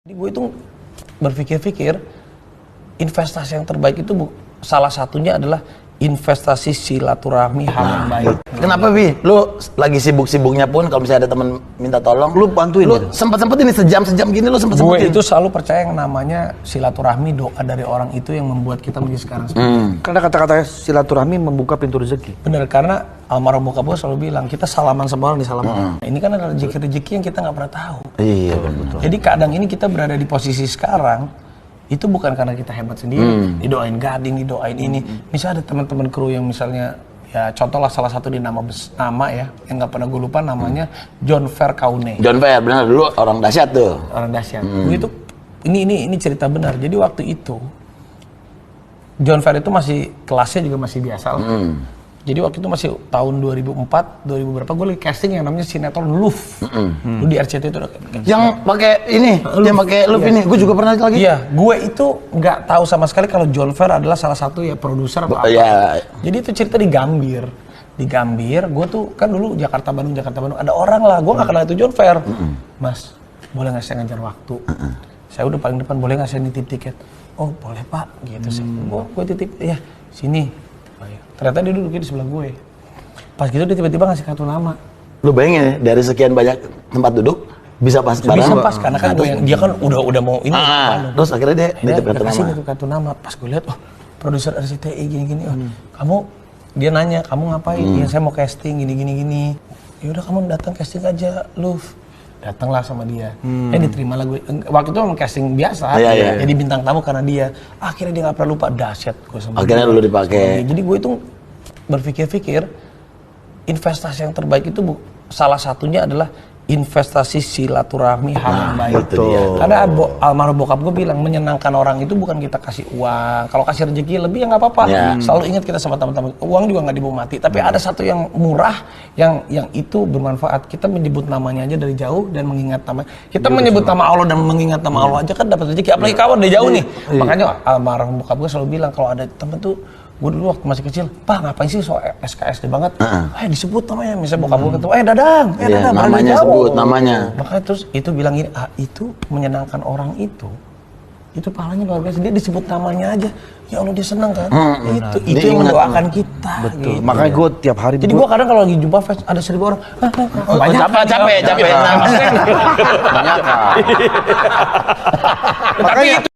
Gue itu berpikir-pikir investasi yang terbaik itu salah satunya adalah investasi silaturahmi hal yang baik. Kenapa Bi? Lu lagi sibuk-sibuknya pun kalau misalnya ada teman minta tolong, lu bantuin. Lu sempet-sempet ini sejam-sejam gini lu sempet-sempetin. Gue itu selalu percaya yang namanya silaturahmi, doa dari orang itu yang membuat kita menjadi sekarang. Karena kata-kata silaturahmi membuka pintu rezeki. Bener, karena almarhum bokap gue selalu bilang kita salaman sama orang disalaman. Ini kan adalah rezeki-rezeki yang kita nggak pernah tahu. Iya betul. Jadi kadang ini kita berada di posisi sekarang itu bukan karena kita hebat sendiri, didoain Gading, didoain ini. Misalnya ada teman-teman kru yang misalnya, ya contohlah salah satu di nama ya, yang nggak pernah gue lupa namanya John Verkaune. John Ver, benar dulu orang dahsyat tuh. Orang dahsyat. Begitu, ini cerita benar. Jadi waktu itu John Ver itu masih kelasnya juga masih biasa lah. Jadi waktu itu masih tahun 2004, 2000 berapa, gue lagi casting yang namanya sinetron Luf. Lu di RCTI itu yang pakai ini, yang pakai Luf ini, gue juga pernah lagi. Iya, gue itu nggak tahu sama sekali kalau John Ver adalah salah satu ya produser atau apa. Iya. Jadi itu cerita di Gambir. Di Gambir, gue tuh kan dulu Jakarta Bandung. Ada orang lah, gue nggak kenal itu John Ver. Mas, boleh nggak saya ngajar waktu? Saya udah paling depan, boleh nggak saya nitip tiket? Oh boleh pak, gitu. Gue titip, ya sini. Ternyata dia duduk di sebelah gue. Pas gitu dia tiba-tiba ngasih kartu nama. Lu bayangin ya, dari sekian banyak tempat duduk bisa pas bareng. Bisa pas karena kan dia kan udah mau ini. Terus akhirnya dia nitip kartu kasih nama. kartu nama. Pas gue lihat, oh produser RCTI gini-gini. Oh, dia nanya, kamu ngapain? Ya saya mau casting gini-gini. Ya udah kamu datang casting aja, Luf. Datanglah sama dia. Diterima lah gue. Waktu itu memang casting biasa. Jadi bintang tamu karena dia. Akhirnya dia nggak pernah lupa, dahsyat gue sama akhirnya dia. lu dipakai. Jadi gue itu berpikir-pikir investasi yang terbaik itu salah satunya adalah investasi silaturahmi hal yang baik. Karena almarhum bokap gue bilang menyenangkan orang itu bukan kita kasih uang. Kalau kasih rezeki lebih ya nggak apa-apa. Selalu ingat kita sama teman-teman. Uang juga nggak dibawa mati. Tapi ada satu yang murah yang itu bermanfaat. Kita menyebut namanya aja dari jauh dan mengingat nama. Kita menyebut nama Allah dan mengingat nama Allah aja kan dapat rezeki. Apalagi kawan dari jauh nih. Makanya almarhum bokap gue selalu bilang kalau ada temen tuh, gue dulu waktu masih kecil, Pak ngapain sih so SKSD banget? Disebut namanya, misalnya bokap gue ketemu, Dadang, Dadang, namanya sebut namanya. Makanya terus itu bilang ini, itu menyenangkan orang itu pahalanya luar biasa. Dia disebut namanya aja, ya Allah dia senang kan? Itu yang mendoakan kita. Betul. Gitu. Makanya gue tiap hari. Jadi gue kadang kalau lagi jumpa fans ada 1.000 orang, banyak. Capek. Makanya